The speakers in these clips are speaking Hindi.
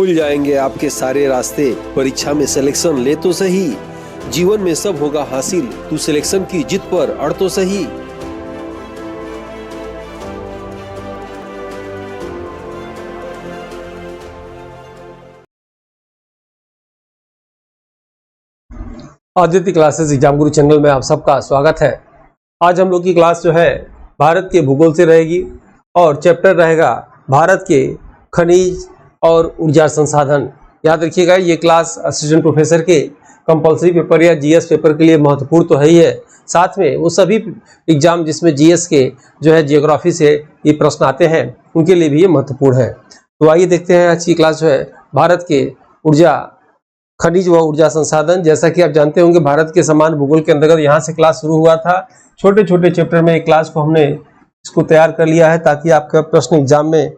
खुल जाएंगे आपके सारे रास्ते। परीक्षा में सिलेक्शन ले तो सही, जीवन में सब होगा हासिल। तू सिलेक्शन की जिद पर अड़ तो सही। आदित्य क्लासेस एग्जाम गुरु चैनल में आप सबका स्वागत है। आज हम लोग की क्लास जो है भारत के भूगोल से रहेगी और चैप्टर रहेगा भारत के खनिज और ऊर्जा संसाधन। याद रखिएगा, ये क्लास असिस्टेंट प्रोफेसर के कंपलसरी पेपर या जीएस पेपर के लिए महत्वपूर्ण तो है ही है, साथ में वो सभी एग्जाम जिसमें जीएस के जो है जियोग्राफी से ये प्रश्न आते हैं उनके लिए भी ये महत्वपूर्ण है। तो आइए देखते हैं आज की क्लास जो है भारत के ऊर्जा खनिज व ऊर्जा संसाधन। जैसा कि आप जानते होंगे भारत के समान भूगोल के अंतर्गत यहाँ से क्लास शुरू हुआ था। छोटे छोटे चैप्टर में एक क्लास को हमने इसको तैयार कर लिया है ताकि आपका प्रश्न एग्जाम में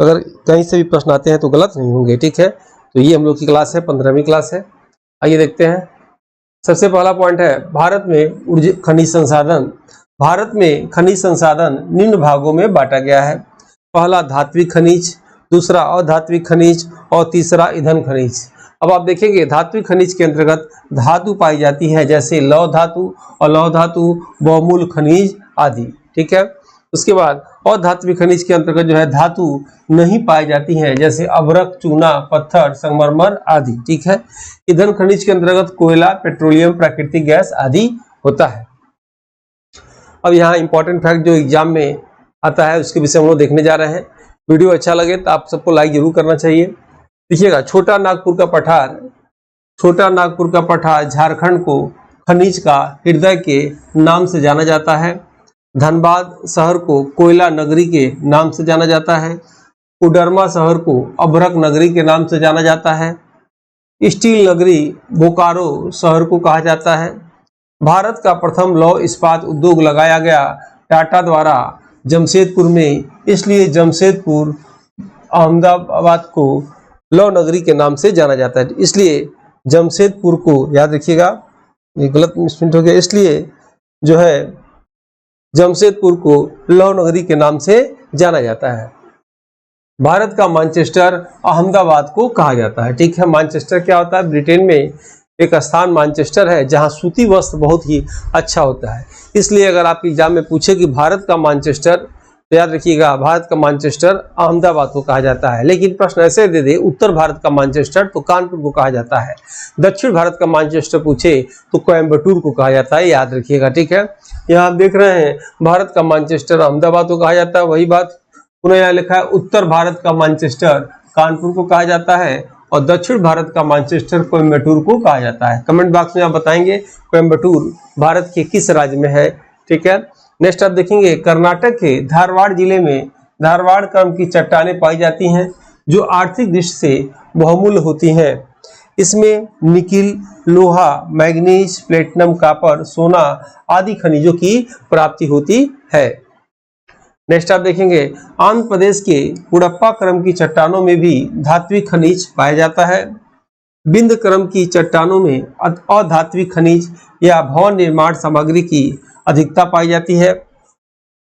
अगर कहीं से भी प्रश्न आते हैं तो गलत नहीं होंगे। ठीक है, तो ये हम लोग की क्लास है, 15वीं क्लास है। आइए देखते हैं। सबसे पहला पॉइंट है भारत में ऊर्जा खनिज संसाधन। भारत में खनिज संसाधन निम्न भागों में बांटा गया है। पहला धात्विक खनिज, दूसरा अधात्विक खनिज और तीसरा ईंधन खनिज। अब आप देखेंगे धात्विक खनिज के अंतर्गत धातु पाई जाती है जैसे लौह धातु, अलौह धातु, बहुमूल खनिज आदि। ठीक है, उसके बाद अधात्विक खनिज के अंतर्गत जो है धातु नहीं पाई जाती हैं जैसे अभ्रक, चूना, पत्थर, संगमरमर आदि। ठीक है, ईंधन खनिज के अंतर्गत कोयला, पेट्रोलियम, प्राकृतिक गैस आदि होता है। अब यहाँ इंपॉर्टेंट फैक्ट जो एग्जाम में आता है उसके विषय हम लोग देखने जा रहे हैं। वीडियो अच्छा लगे तो आप सबको लाइक जरूर करना चाहिए। देखिएगा, छोटा नागपुर का पठार झारखंड को खनिज का हृदय के नाम से जाना जाता है। धनबाद शहर को कोयला नगरी के नाम से जाना जाता है। कोडरमा शहर को अभ्रक नगरी के नाम से जाना जाता है। स्टील नगरी बोकारो शहर को कहा जाता है। भारत का प्रथम लौह इस्पात उद्योग लगाया गया टाटा द्वारा जमशेदपुर में, इसलिए जमशेदपुर अहमदाबाद को लौह नगरी के नाम से जाना जाता है। इसलिए जमशेदपुर को, याद रखिएगा ये गलत मिसप्रिंट हो गया, इसलिए जो है जमशेदपुर को लौह नगरी के नाम से जाना जाता है। भारत का मैनचेस्टर अहमदाबाद को कहा जाता है। ठीक है, मैनचेस्टर क्या होता है? ब्रिटेन में एक स्थान मैनचेस्टर है जहां सूती वस्त्र बहुत ही अच्छा होता है। इसलिए अगर आप एग्जाम में पूछे कि भारत का मैनचेस्टर, तो याद रखिएगा भारत का मैनचेस्टर अहमदाबाद को कहा जाता है। लेकिन प्रश्न ऐसे दे दे उत्तर भारत का मैनचेस्टर तो कानपुर को कहा जाता है। दक्षिण भारत का मैनचेस्टर पूछे तो कोयम्बटूर को कहा जाता है, याद रखिएगा। ठीक है, यहाँ आप देख रहे हैं भारत का मैनचेस्टर अहमदाबाद को कहा जाता है। वही बात पुनः यहाँ लिखा है, उत्तर भारत का मैनचेस्टर कानपुर को कहा जाता है और दक्षिण भारत का मैनचेस्टर कोयम्बटूर को कहा जाता है। कमेंट बॉक्स में आप बताएंगे कोयम्बटूर भारत के किस राज्य में है। ठीक है, नेक्स्ट आप देखेंगे कर्नाटक के धारवाड़ जिले में धारवाड़ क्रम की चट्टानें पाई जाती हैं जो आर्थिक दृष्टि से बहुमूल्य होती हैं। इसमें निकिल, लोहा, मैग्नीज, प्लेटिनम, कॉपर, सोना आदि खनिजों की प्राप्ति होती है। नेक्स्ट आप देखेंगे आंध्र प्रदेश के कुडप्पा क्रम की चट्टानों में भी धात्विक खनिज पाया जाता है। बिंद क्रम की चट्टानों में अधात्विक खनिज या भवन निर्माण सामग्री की अधिकता पाई जाती है।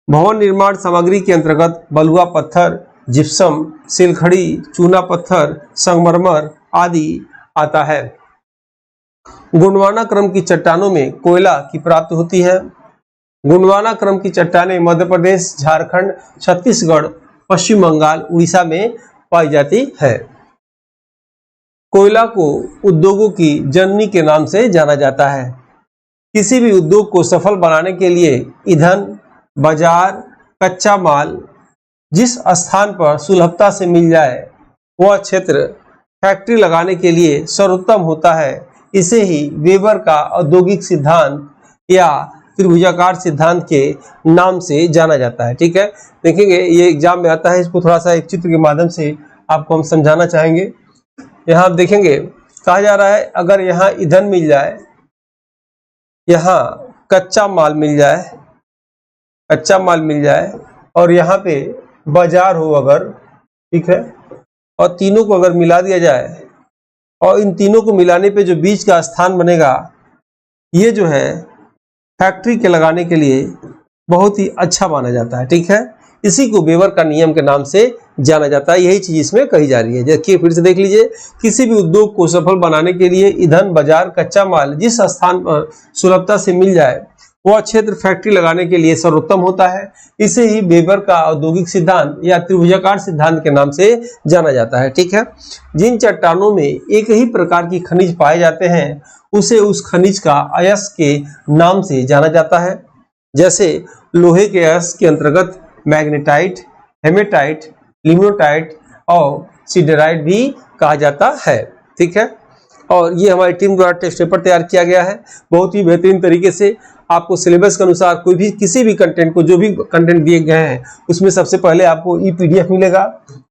भवन निर्माण सामग्री के अंतर्गत बलुआ पत्थर, जिप्सम, सिलखड़ी, चूना पत्थर, संगमरमर आदि आता है। गोंडवाना क्रम की चट्टानों में कोयला की प्राप्ति होती है। गोंडवाना क्रम की चट्टानें मध्य प्रदेश, झारखंड, छत्तीसगढ़, पश्चिम बंगाल, उड़ीसा में पाई जाती है। कोयला को उद्योगों की जननी के नाम से जाना जाता है। किसी भी उद्योग को सफल बनाने के लिए ईंधन, बाजार, कच्चा माल जिस स्थान पर सुलभता से मिल जाए वह क्षेत्र फैक्ट्री लगाने के लिए सर्वोत्तम होता है। इसे ही वेबर का औद्योगिक सिद्धांत या त्रिभुजाकार सिद्धांत के नाम से जाना जाता है। ठीक है, देखेंगे ये एग्जाम में आता है, इसको थोड़ा सा एक चित्र के माध्यम से आपको हम समझाना चाहेंगे। यहाँ आप देखेंगे कहा जा रहा है अगर यहाँ ईंधन मिल जाए, यहाँ कच्चा माल मिल जाए और यहाँ पे बाजार हो अगर, ठीक है, और तीनों को अगर मिला दिया जाए और इन तीनों को मिलाने पे जो बीच का स्थान बनेगा ये जो है फैक्ट्री के लगाने के लिए बहुत ही अच्छा माना जाता है। ठीक है, इसी को वेबर का नियम के नाम से जाना जाता है। यही चीज इसमें कही जा रही है। देखिए फिर से देख लीजिए, किसी भी उद्योग को सफल बनाने के लिए ईंधन, बाजार, कच्चा माल जिस स्थान पर सुलभता से मिल जाए वह क्षेत्र फैक्ट्री लगाने के लिए सर्वोत्तम होता है। इसे ही वेबर का औद्योगिक सिद्धांत या त्रिभुजाकार सिद्धांत के नाम से जाना जाता है। ठीक है, जिन चट्टानों में एक ही प्रकार की खनिज पाए जाते हैं उसे उस खनिज का अयस्क के नाम से जाना जाता है। जैसे लोहे के अयस्क के अंतर्गत मैग्नेटाइट, हेमेटाइट, लिमोनाइट और सिडराइट भी कहा जाता है। ठीक है, और ये हमारी टीम द्वारा टेस्ट पेपर तैयार किया गया है बहुत ही बेहतरीन तरीके से। आपको सिलेबस के अनुसार कोई भी किसी भी कंटेंट को, जो भी कंटेंट दिए गए हैं उसमें सबसे पहले आपको ई पीडीएफ मिलेगा।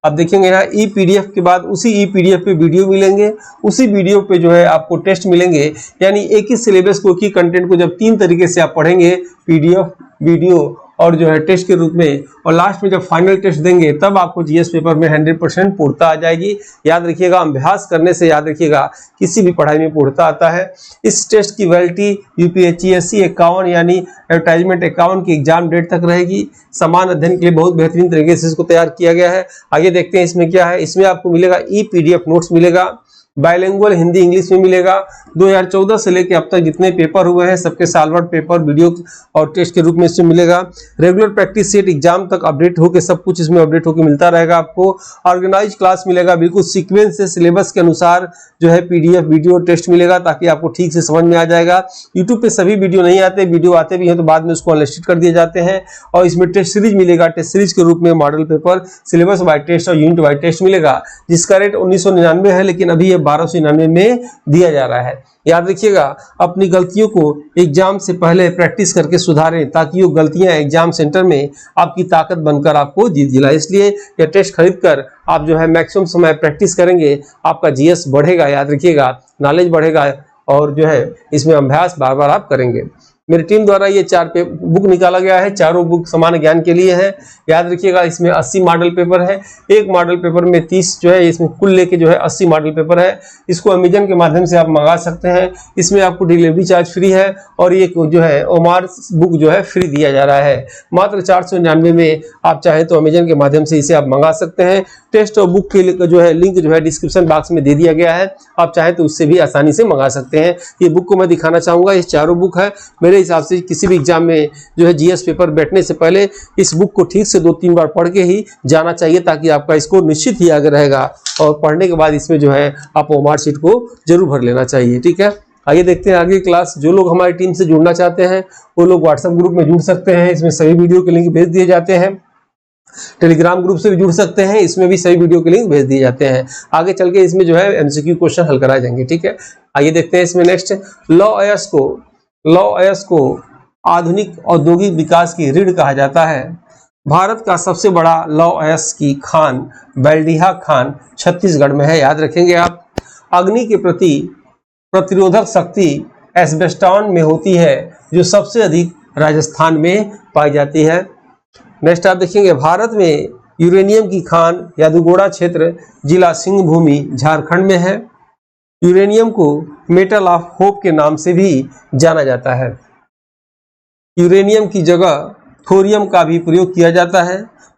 आप देखेंगे यहाँ ई पीडीएफ के बाद उसी ई पीडीएफ पे वीडियो मिलेंगे, उसी वीडियो पे जो है आपको टेस्ट मिलेंगे। यानी एक ही सिलेबस को, एक ही कंटेंट को जब 3 तरीके से आप पढ़ेंगे, पीडीएफ, वीडियो और जो है टेस्ट के रूप में, और लास्ट में जब फाइनल टेस्ट देंगे तब आपको जीएस पेपर में 100% पूर्णता आ जाएगी। याद रखिएगा, अभ्यास करने से याद रखिएगा किसी भी पढ़ाई में पूर्णता आता है। इस टेस्ट की वैलिडिटी यूपीएससी 51 यानी एडवर्टाइजमेंट 51 की एग्जाम डेट तक रहेगी। समान अध्ययन के लिए बहुत बेहतरीन तरीके से इसको तैयार किया गया है। आगे देखते हैं इसमें क्या है। इसमें आपको मिलेगा ई पीडीएफ नोट्स मिलेगा, बाइलिंगुअल हिंदी इंग्लिश में मिलेगा। 2014 से लेकर अब तक जितने पेपर हुए हैं सबके सालवर्ड पेपर, वीडियो और टेस्ट के रूप में इसमें मिलेगा। रेगुलर प्रैक्टिस सेट एग्जाम तक अपडेट होकर सब कुछ इसमें अपडेट होकर मिलता रहेगा आपको। ऑर्गेनाइज क्लास मिलेगा, बिल्कुल सीक्वेंस से सिलेबस के अनुसार जो है पीडीएफ, वीडियो, टेस्ट मिलेगा ताकि आपको ठीक से समझ में आ जाएगा। यूट्यूब पे सभी वीडियो नहीं आते, वीडियो आते भी हैं तो बाद में उसको अनलिस्टेड कर दिए जाते हैं। और इसमें टेस्ट सीरीज मिलेगा, टेस्ट सीरीज के रूप में model paper, syllabus by test और यूनिट बाय टेस्ट मिलेगा, जिसका रेट 1999 है, लेकिन अभी ये 1299 में दिया जा रहा है। याद रखिएगा, अपनी गलतियों को एग्जाम से पहले प्रैक्टिस करके सुधारें ताकि वो गलतियां एग्जाम सेंटर में आपकी ताकत बनकर आपको जीत दिलाए। इसलिए यह टेस्ट खरीद कर आप जो है मैक्सिमम समय प्रैक्टिस करेंगे, आपका जीएस बढ़ेगा। याद रखिएगा, नॉलेज बढ़ेगा और जो है इसमें अभ्यास बार बार आप करेंगे। मेरी टीम द्वारा ये 4 बुक निकाला गया है, चारों बुक समान ज्ञान के लिए है। याद रखिएगा, इसमें 80 मॉडल पेपर है। एक मॉडल पेपर में 30 जो है, इसमें कुल लेके जो है 80 मॉडल पेपर है। इसको अमेजन के माध्यम से आप मंगा सकते हैं। इसमें आपको डिलीवरी चार्ज फ्री है और एक जो है ओमार बुक जो है फ्री दिया जा रहा है। मात्र 499 में आप चाहें तो अमेजन के माध्यम से इसे आप मंगा सकते हैं। टेस्ट और बुक के जो है लिंक जो है डिस्क्रिप्शन बॉक्स में दे दिया गया है, आप चाहें तो उससे भी आसानी से मंगा सकते हैं। ये बुक को मैं दिखाना चाहूँगा, ये चारों बुक है। मेरे हिसाब से किसी भी एग्जाम में जो है जीएस पेपर बैठने से पहले इस बुक को ठीक से 2-3 बार पढ़ के ही जाना चाहिए ताकि आपका स्कोर निश्चित ही आगे रहेगा। और पढ़ने के बाद इसमें जो है आप ओमार शीट को जरूर भर लेना चाहिए। ठीक है, आइए देखते हैं आगे क्लास। जो लोग हमारी टीम से जुड़ना चाहते हैं वो लोग व्हाट्सएप ग्रुप में जुड़ सकते हैं, इसमें सभी वीडियो के लिंक भेज दिए जाते हैं। टेलीग्राम ग्रुप से भी जुड़ सकते हैं, इसमें भी सभी वीडियो के लिंक भेज दिए जाते हैं। आगे चल के इसमें जो है एमसीक्यू क्वेश्चन हल कराए जाएंगे। ठीक है, आइए देखते हैं इसमें नेक्स्ट। लौ अयस्क को आधुनिक औद्योगिक विकास की रीढ़ कहा जाता है। भारत का सबसे बड़ा लौ अयस्क की खान बैल्डिहा खान छत्तीसगढ़ में है। याद रखेंगे आप। अग्नि के प्रति प्रतिरोधक शक्ति एस्बेस्टॉन में होती है, जो सबसे अधिक राजस्थान में पाई जाती है। नेक्स्ट आप देखेंगे, भारत में यूरेनियम की खान यादुगोड़ा क्षेत्र जिला सिंहभूमि झारखंड में है। यूरेनियम को मेटल ऑफ होप के नाम से भी जाना जाता है। यूरेनियम की जगह थोरियम का भी प्रयोग किया जाता है।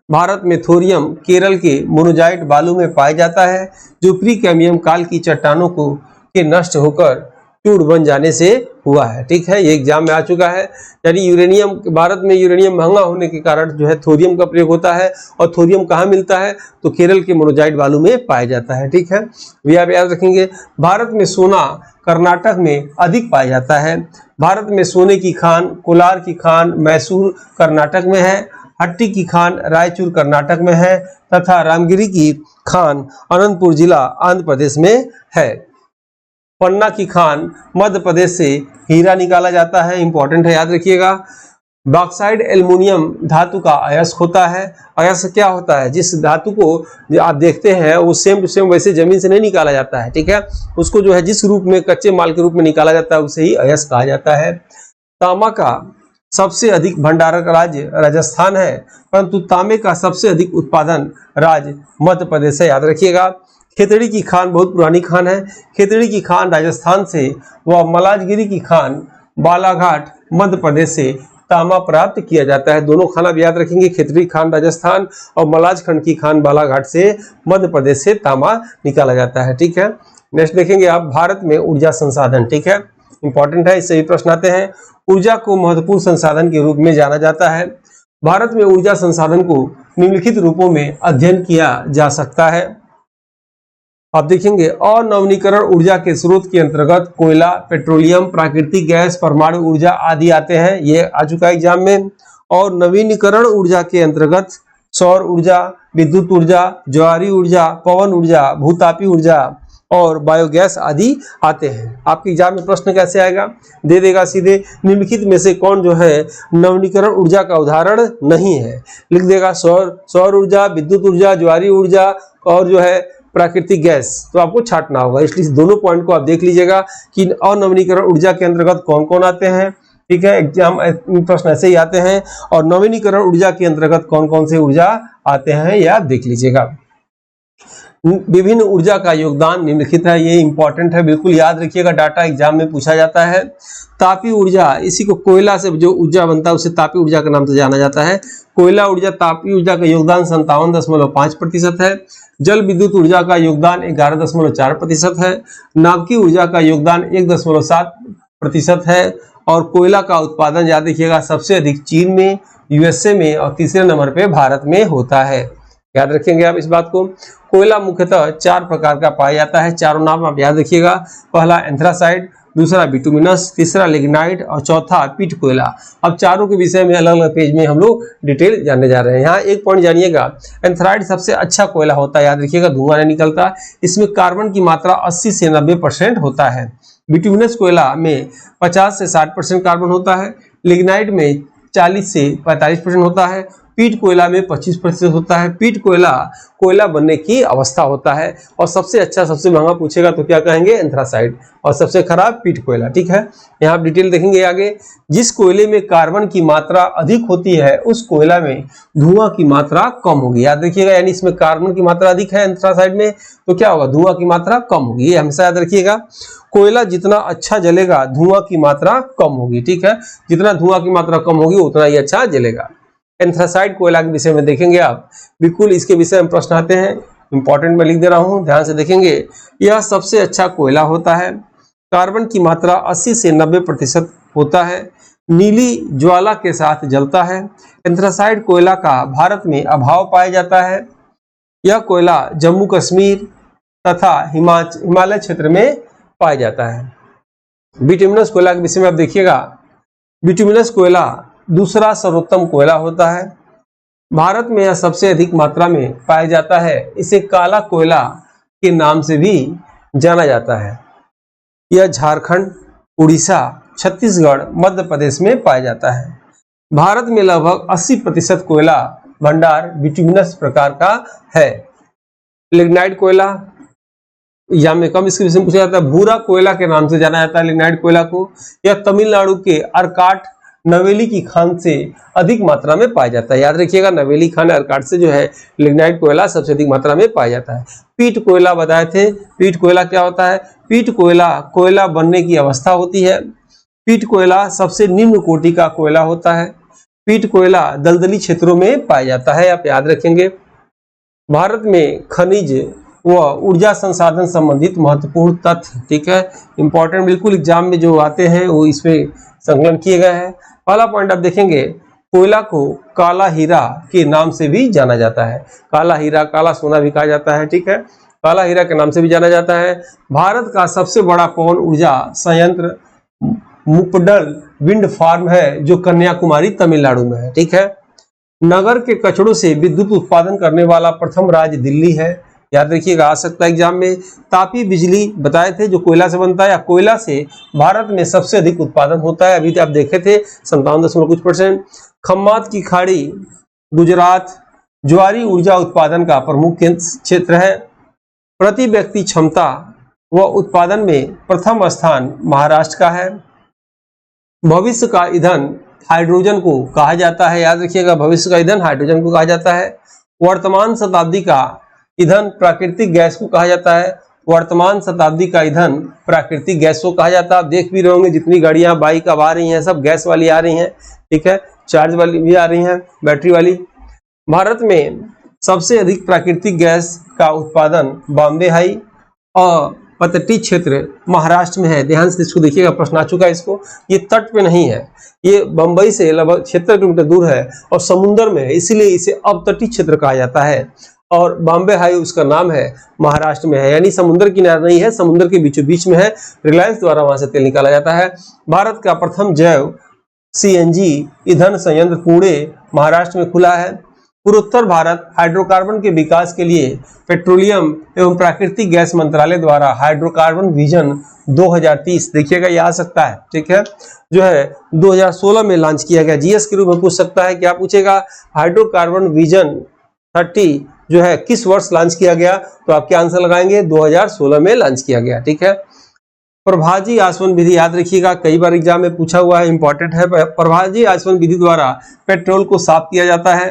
भारत में थोरियम केरल के मोनोजाइट बालू में पाया जाता है, जो प्री कैम्बियम काल की चट्टानों को के नष्ट होकर चूड़ बन जाने से हुआ है। ठीक है, ये एग्जाम में आ चुका है। यानी यूरेनियम, भारत में यूरेनियम महंगा होने के कारण जो है थोरियम का प्रयोग होता है। और थोरियम कहाँ मिलता है? तो केरल के मोनोजाइट बालू में पाया जाता है। ठीक है, ये आप याद रखेंगे। भारत में सोना कर्नाटक में अधिक पाया जाता है। भारत में सोने की खान कोलार की खान मैसूर कर्नाटक में है। हट्टी की खान रायचूर कर्नाटक में है तथा रामगिरी की खान अनंतपुर जिला आंध्र प्रदेश में है। पन्ना की खान मध्य प्रदेश से हीरा निकाला जाता है, इंपॉर्टेंट है, याद रखिएगा। बॉक्साइड एल्युमिनियम धातु का अयस्क होता है। अयस्क क्या होता है? जिस धातु को आप देखते हैं वो सेम टू सेम वैसे जमीन से नहीं निकाला जाता है। ठीक है, उसको जो है जिस रूप में कच्चे माल के रूप में निकाला जाता है उसे ही अयस्क कहा जाता है। तांबा का सबसे अधिक भंडारक राज्य राजस्थान है, परंतु तांबे का सबसे अधिक उत्पादन राज्य मध्य प्रदेश है, याद रखिएगा। खेतड़ी की खान बहुत पुरानी खान है। खेतड़ी की खान राजस्थान से व मलाजगिरी की खान बालाघाट मध्य प्रदेश से तांबा प्राप्त किया जाता है। दोनों खान आप याद रखेंगे, खेतरी खान राजस्थान और मलाज खंड की खान बालाघाट से मध्य प्रदेश से तांबा निकाला जाता है। ठीक है, नेक्स्ट देखेंगे आप भारत में ऊर्जा संसाधन। ठीक है, इंपॉर्टेंट है, इससे भी प्रश्न आते हैं। ऊर्जा को महत्वपूर्ण संसाधन के रूप में जाना जाता है। भारत में ऊर्जा संसाधन को निम्नलिखित रूपों में अध्ययन किया जा सकता है। आप देखेंगे अनवीनीकरण ऊर्जा के स्रोत के अंतर्गत कोयला, पेट्रोलियम, प्राकृतिक गैस, परमाणु ऊर्जा आदि आते हैं, ये आ चुका है एग्जाम में। और नवीनीकरण ऊर्जा के अंतर्गत सौर ऊर्जा, विद्युत ऊर्जा, ज्वारी ऊर्जा, पवन ऊर्जा, भूतापी ऊर्जा और बायोगैस आदि आते हैं। आपके एग्जाम में प्रश्न कैसे आएगा, दे देगा सीधे निम्नलिखित में से कौन जो है नवीनीकरण ऊर्जा का उदाहरण नहीं है, लिख देगा सौर ऊर्जा, विद्युत ऊर्जा, ज्वारी ऊर्जा और जो है प्राकृतिक गैस। तो आपको छांटना होगा, इसलिए दोनों पॉइंट को आप देख लीजिएगा कि अनवीनीकरण ऊर्जा के अंतर्गत कौन कौन आते हैं। ठीक है, एग्जाम प्रश्न ऐसे ही आते हैं। और नवीनीकरण ऊर्जा के अंतर्गत कौन कौन से ऊर्जा आते हैं ये आप देख लीजिएगा। विभिन्न ऊर्जा का योगदान निम्नलिखित है, ये इंपॉर्टेंट है, बिल्कुल याद रखिएगा, डाटा एग्जाम में पूछा जाता है। तापी ऊर्जा, इसी को कोयला से जो ऊर्जा बनता है उसे तापी ऊर्जा के नाम से जाना जाता है। कोयला ऊर्जा तापी ऊर्जा का योगदान 57.5% है। जल विद्युत ऊर्जा का योगदान 11.4% है। नाभिकीय ऊर्जा का योगदान 1.7% है। और कोयला का उत्पादन याद रखिएगा सबसे अधिक चीन में, यूएसए में और तीसरे नंबर पे भारत में होता है। याद रखेंगे आप इस बात को। कोयला मुख्यतः 4 प्रकार का पाया जाता है, चारों नाम आप याद रखिएगा। पहला एंथ्रासाइट, दूसरा बिटुमिनस, तीसरा लिग्नाइट और चौथा पीट कोयला। अब चारों के विषय में अलग अलग पेज में हम लोग डिटेल जानने जा रहे हैं। यहाँ एक पॉइंट जानिएगा, एंथ्राइट सबसे अच्छा कोयला होता है, याद रखिएगा, धुआं नहीं निकलता। इसमें कार्बन की मात्रा 80 से 90% होता है। बिटुमिनस कोयला में 50 से 60% कार्बन होता है। लिग्नाइट में 40 से 45% होता है। पीट कोयला में 25% होता है। पीट कोयला कोयला बनने की अवस्था होता है। और सबसे अच्छा सबसे महंगा पूछेगा तो क्या कहेंगे, एंथ्रासाइड, और सबसे खराब पीट कोयला। ठीक है, यहाँ आप डिटेल देखेंगे आगे। जिस कोयले में कार्बन की मात्रा अधिक होती है उस कोयला में धुआं की मात्रा कम होगी, याद रखिएगा। यानी इसमें कार्बन की मात्रा अधिक है एंथ्रासाइड में, तो क्या होगा, धुआं की मात्रा कम होगी, ये हमेशा याद रखिएगा। कोयला जितना अच्छा जलेगा धुआं की मात्रा कम होगी। ठीक है, जितना धुआं की मात्रा कम होगी उतना ही अच्छा जलेगा। एंथ्रासाइड कोयला के विषय में देखेंगे आप, बिल्कुल इसके विषय में प्रश्न आते हैं, इंपॉर्टेंट में लिख दे रहा हूं, ध्यान से देखेंगे। यह सबसे अच्छा कोयला होता है। कार्बन की मात्रा 80 से 90% होता है। नीली ज्वाला के साथ जलता है। एंथ्रासाइड कोयला का भारत में अभाव पाया जाता है। यह कोयला जम्मू कश्मीर तथा हिमालय क्षेत्र में पाया जाता है। बिटुमिनस कोयला के विषय में आप देखिएगा, बिटुमिनस कोयला दूसरा सर्वोत्तम कोयला होता है। भारत में यह सबसे अधिक मात्रा में पाया जाता है। इसे काला कोयला के नाम से भी जाना जाता है। यह झारखंड, उड़ीसा, छत्तीसगढ़, मध्य प्रदेश में पाया जाता है। भारत में लगभग 80% कोयला भंडार बिटुमिनस प्रकार का है। लिग्नाइट कोयला एग्जाम में कम इसके विषय में पूछा जाता है। भूरा कोयला के नाम से जाना जाता है लिग्नाइट कोयला को। यह तमिलनाडु के अरकाट नवेली की खान से अधिक मात्रा में पाया जाता है, याद रखिएगा, नवेली खान अरकाट से जो है लिग्नाइट कोयला सबसे अधिक मात्रा में पाया जाता है। पीट कोयला बताए थे, पीट कोयला क्या होता है, पीट कोयला कोयला बनने की अवस्था होती है। पीट कोयला सबसे निम्न कोटि का कोयला होता है। पीट कोयला दलदली क्षेत्रों में पाया जाता है, आप याद रखेंगे। भारत में खनिज व ऊर्जा संसाधन संबंधित महत्वपूर्ण तथ्य, ठीक है, इंपॉर्टेंट, बिल्कुल एग्जाम में जो आते हैं वो इसमें संकलन किए गए हैं। पहला पॉइंट आप देखेंगे, कोयला को काला हीरा के नाम से भी जाना जाता है। काला हीरा, काला सोना भी कहा जाता है, ठीक है, काला हीरा के नाम से भी जाना जाता है। भारत का सबसे बड़ा पवन ऊर्जा संयंत्र मुपडल विंड फार्म है जो कन्याकुमारी तमिलनाडु में है, ठीक है। नगर के कचड़ों से विद्युत उत्पादन करने वाला प्रथम राज्य दिल्ली है, याद रखिएगा, आ सकता है एग्जाम में। तापी बिजली बताए थे जो कोयला से बनता है, या कोयला से भारत में सबसे अधिक उत्पादन होता है, अभी आप देखे थे 57.कुछ%। खम्मात की खाड़ी गुजरात ज्वारी ऊर्जा उत्पादन का प्रमुख क्षेत्र है। प्रति व्यक्ति क्षमता व उत्पादन में प्रथम स्थान महाराष्ट्र का है। भविष्य का ईंधन हाइड्रोजन को कहा जाता है, याद रखिएगा, भविष्य का ईंधन हाइड्रोजन को कहा जाता है। वर्तमान शताब्दी का ईंधन प्राकृतिक गैस को कहा जाता है। वर्तमान शताब्दी का ईंधन प्राकृतिक गैस को कहा जाता है। आप देख भी रहे होंगे जितनी गाड़ियां बाइक अब आ रही हैं सब गैस वाली आ रही हैं, ठीक है, चार्ज वाली भी आ रही हैं, बैटरी वाली। भारत में सबसे अधिक प्राकृतिक गैस का उत्पादन बॉम्बे हाई और पतटी क्षेत्र महाराष्ट्र में है। ध्यान से इसको देखिएगा, प्रश्न आ चुका है इसको। ये तट पे नहीं है, ये बंबई से लगभग 76 किलोमीटर दूर है और समुद्र में है, इसलिए इसे अपतटीय क्षेत्र कहा जाता है। और बॉम्बे हाई उसका नाम है, महाराष्ट्र में है, यानी समुद्र किनारे नहीं है, समुद्र के बीचों बीच में है। रिलायंस द्वारा वहां से तेल निकाला जाता है। भारत का प्रथम जैव सीएनजी ईंधन संयंत्र पुणे महाराष्ट्र में खुला है। पूर्वोत्तर भारत हाइड्रोकार्बन के विकास के लिए पेट्रोलियम एवं प्राकृतिक गैस मंत्रालय द्वारा हाइड्रोकार्बन विजन 2030, देखिएगा ये आ सकता है, ठीक है, जो है 2016 में लॉन्च किया गया। जीएस के रूप में पूछ सकता है, क्या पूछेगा, हाइड्रोकार्बन विजन 30 जो है किस वर्ष लॉन्च किया गया, तो आप क्या आंसर लगाएंगे, 2016 में लॉन्च किया गया, ठीक है। प्रभाजी आचमन विधि याद रखिएगा, कई बार एग्जाम में पूछा हुआ है, इंपॉर्टेंट है। प्रभाजी आचमन विधि द्वारा पेट्रोल को साफ किया जाता है।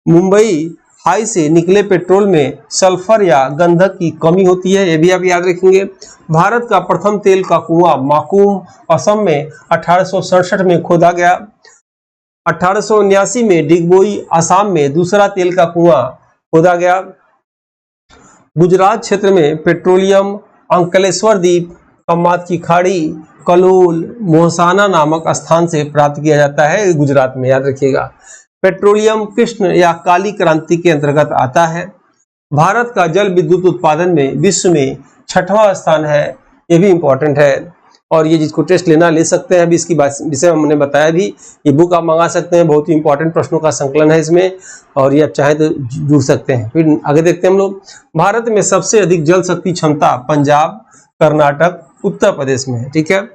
मुंबई हाई से निकले पेट्रोल में सल्फर या गंधक की कमी होती है, ये भी आप याद रखेंगे। भारत का प्रथम तेल का कुआं माकूम असम में 1867 में खोदा गया। 1879 में डिगबोई असम में दूसरा तेल का कुआं खोदा गया। गुजरात क्षेत्र में पेट्रोलियम अंकलेश्वर द्वीप, कम्मात की खाड़ी, कलोल, मोहसाना नामक स्थान से प्राप्त किया जाता है, गुजरात में, याद रखिएगा। पेट्रोलियम कृष्ण या काली क्रांति के अंतर्गत आता है। भारत का जल विद्युत उत्पादन में विश्व में 6वां स्थान है, ये भी इंपॉर्टेंट है। और ये जिसको टेस्ट लेना ले सकते हैं, अभी इसकी विषय हमने बताया भी, ये बुक आप मंगा सकते हैं, बहुत ही इंपॉर्टेंट प्रश्नों का संकलन है इसमें, और ये आप चाहें तो जुड़ सकते हैं। फिर आगे देखते हैं हम लोग। भारत में सबसे अधिक जल शक्ति क्षमता पंजाब, कर्नाटक, उत्तर प्रदेश में है, ठीक है।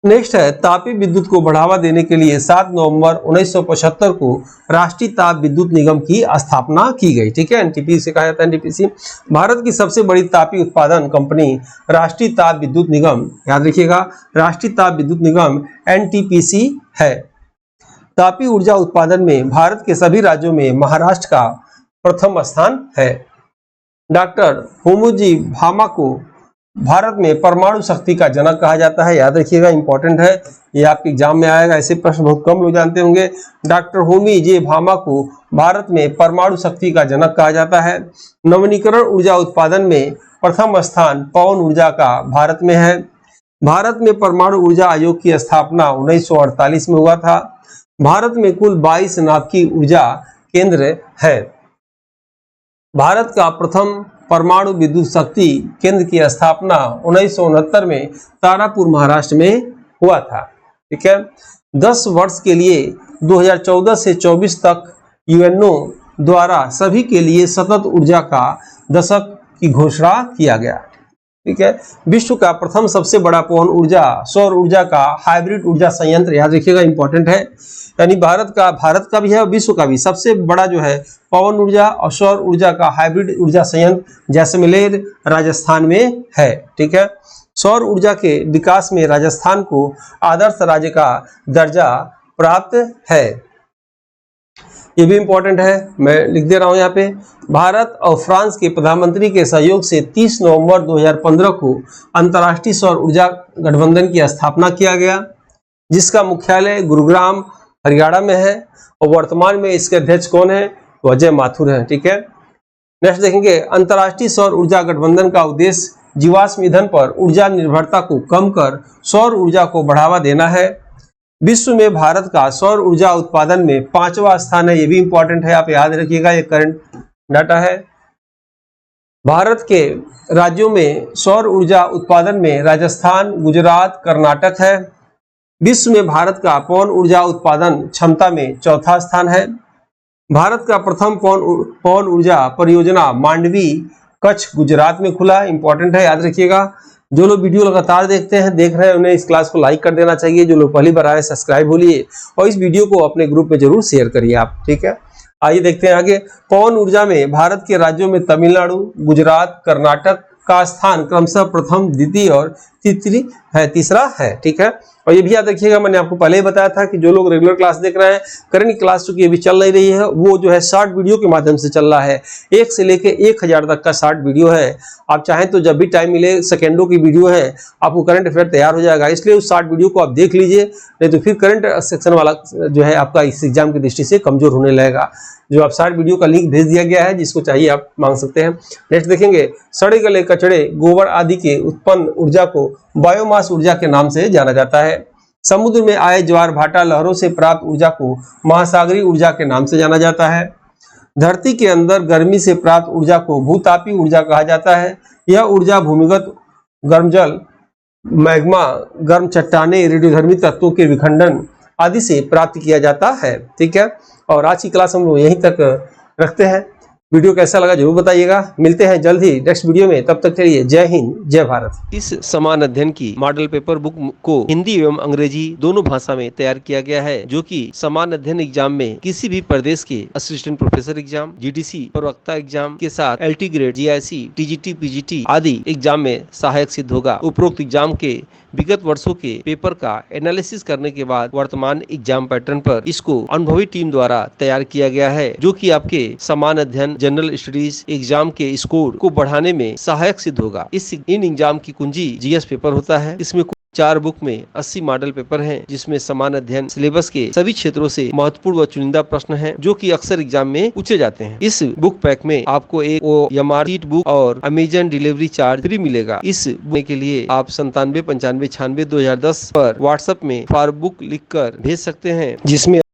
नेक्स्ट है, तापीय विद्युत को बढ़ावा देने के लिए 7 नवंबर 1975 को राष्ट्रीय ताप विद्युत निगम की स्थापना की गई, ठीक है, एनटीपीसी से कहा जाता है, एनटीपीसी। भारत की सबसे बड़ी तापीय उत्पादन कंपनी राष्ट्रीय ताप विद्युत निगम, याद रखिएगा, राष्ट्रीय ताप विद्युत निगम एनटीपीसी है। तापीय ऊर्जा उत्पादन में भारत के सभी राज्यों में महाराष्ट्र का प्रथम स्थान है। डॉक्टर होमोजी भामा को भारत में परमाणु शक्ति का जनक कहा जाता है, याद रखिएगा, इंपॉर्टेंट है, ये आपके एग्जाम में आएगा, ऐसे प्रश्न बहुत कम लोग जानते होंगे। डॉक्टर होमी जे भामा को भारत में परमाणु शक्ति का जनक कहा जाता है। नवीनीकरण ऊर्जा उत्पादन में प्रथम स्थान पवन ऊर्जा का भारत में है। भारत में परमाणु ऊर्जा आयोग की स्थापना 1948 में हुआ था। भारत में कुल 22 नाभिकीय ऊर्जा केंद्र है। भारत का प्रथम परमाणु विद्युत शक्ति केंद्र की स्थापना 1969 में तारापुर महाराष्ट्र में हुआ था, ठीक है। 10 वर्ष के लिए 2014 से 24 तक यूएनओ द्वारा सभी के लिए सतत ऊर्जा का दशक की घोषणा किया गया, ठीक है। विश्व का प्रथम सबसे बड़ा पवन ऊर्जा सौर ऊर्जा का हाइब्रिड ऊर्जा संयंत्र, याद रखिएगा, इंपॉर्टेंट है, यानी भारत का भी है और विश्व का भी सबसे बड़ा जो है पवन ऊर्जा और सौर ऊर्जा का हाइब्रिड ऊर्जा संयंत्र जैसलमेर राजस्थान में है, ठीक है। सौर ऊर्जा के विकास में राजस्थान को आदर्श राज्य का दर्जा प्राप्त है, ये भी इंपॉर्टेंट है, मैं लिख दे रहा हूं यहाँ पे। भारत और फ्रांस के प्रधानमंत्री के सहयोग से 30 नवंबर 2015 को अंतर्राष्ट्रीय सौर ऊर्जा गठबंधन की स्थापना किया गया, जिसका मुख्यालय गुरुग्राम हरियाणा में है और वर्तमान में इसके अध्यक्ष कौन है, तो अजय माथुर है, ठीक है। नेक्स्ट देखेंगे, अंतर्राष्ट्रीय सौर ऊर्जा गठबंधन का उद्देश्य जीवाश्म ईंधन पर ऊर्जा निर्भरता को कम कर सौर ऊर्जा को बढ़ावा देना है। विश्व में भारत का सौर ऊर्जा उत्पादन में 5वां स्थान है, ये भी इंपॉर्टेंट है, आप याद रखिएगा, ये करंट डाटा है। भारत के राज्यों में सौर ऊर्जा उत्पादन में राजस्थान, गुजरात, कर्नाटक है। विश्व में भारत का पवन ऊर्जा उत्पादन क्षमता में 4था स्थान है। भारत का प्रथम पवन ऊर्जा परियोजना मांडवी कच्छ गुजरात में खुला, इंपॉर्टेंट है, याद रखिएगा। जो लोग वीडियो लगातार देख रहे हैं उन्हें इस क्लास को लाइक कर देना चाहिए, जो लोग पहली बार आए सब्सक्राइब बोलिए और इस वीडियो को अपने ग्रुप में जरूर शेयर करिए आप, ठीक है। आइए देखते हैं आगे। पवन ऊर्जा में भारत के राज्यों में तमिलनाडु, गुजरात, कर्नाटक का स्थान क्रमशः प्रथम, द्वितीय और तीसरा है, ठीक है। और ये भी याद रखिएगा, मैंने आपको पहले ही बताया था कि जो लोग रेगुलर क्लास देख रहे हैं, करंट क्लास चूंकि अभी चल नहीं रही है, वो जो है शॉर्ट वीडियो के माध्यम से चल रहा है। 1 से लेके 1000 तक का शॉर्ट वीडियो है। आप चाहें तो जब भी टाइम मिले, सेकेंडों की वीडियो है, आपको करंट अफेयर तैयार हो जाएगा। इसलिए उस शॉर्ट वीडियो को आप देख लीजिए, नहीं तो फिर करंट सेक्शन वाला जो है आपका इस एग्जाम की दृष्टि से कमजोर होने लगेगा। जो आप शॉर्ट वीडियो का लिंक भेज दिया गया है, जिसको चाहिए आप मांग सकते हैं। नेक्स्ट देखेंगे, सड़े गले कचड़े गोबर आदि के उत्पन्न ऊर्जा को बायोमास ऊर्जा के नाम से जाना जाता है। समुद्र में आए ज्वार भाटा लहरों से प्राप्त ऊर्जा को महासागरीय ऊर्जा के नाम से जाना जाता है। धरती के अंदर गर्मी से प्राप्त ऊर्जा को भूतापीय ऊर्जा कहा जाता है। यह ऊर्जा भूमिगत गर्म जल, मैग्मा, गर्म चट्टानें, रेडियोधर्मी तत्वों के विखंडन आदि से प्राप्त किया जाता है। ठीक है, और आज की क्लास हम यहीं तक रखते हैं। वीडियो कैसा लगा जरूर बताइएगा। मिलते हैं जल्द ही नेक्स्ट वीडियो में, तब तक के लिए जय हिंद, जय भारत। इस समान अध्ययन की मॉडल पेपर बुक को हिंदी एवं अंग्रेजी दोनों भाषा में तैयार किया गया है, जो कि समान अध्ययन एग्जाम में किसी भी प्रदेश के असिस्टेंट प्रोफेसर एग्जाम, जीडीसी, प्रवक्ता एग्जाम के साथ LT grade, GIC, TGT, PGT आदि एग्जाम में सहायक सिद्ध होगा। उपरोक्त एग्जाम के विगत वर्षों के पेपर का एनालिसिस करने के बाद वर्तमान एग्जाम पैटर्न पर इसको अनुभवी टीम द्वारा तैयार किया गया है, जो कि आपके समान अध्ययन जनरल स्टडीज एग्जाम के स्कोर को बढ़ाने में सहायक सिद्ध होगा। इन एग्जाम की कुंजी जीएस पेपर होता है। इसमें 4 बुक में 80 मॉडल पेपर हैं, जिसमें समान अध्ययन सिलेबस के सभी क्षेत्रों से महत्वपूर्ण व चुनिंदा प्रश्न हैं, जो कि अक्सर एग्जाम में पूछे जाते हैं। इस बुक पैक में आपको एक OMR शीट बुक और अमेजन डिलीवरी चार्ज फ्री मिलेगा। इस बुक के लिए आप 97 95 96 2010 पर व्हाट्सएप में फॉर बुक लिखकर भेज सकते हैं, जिसमें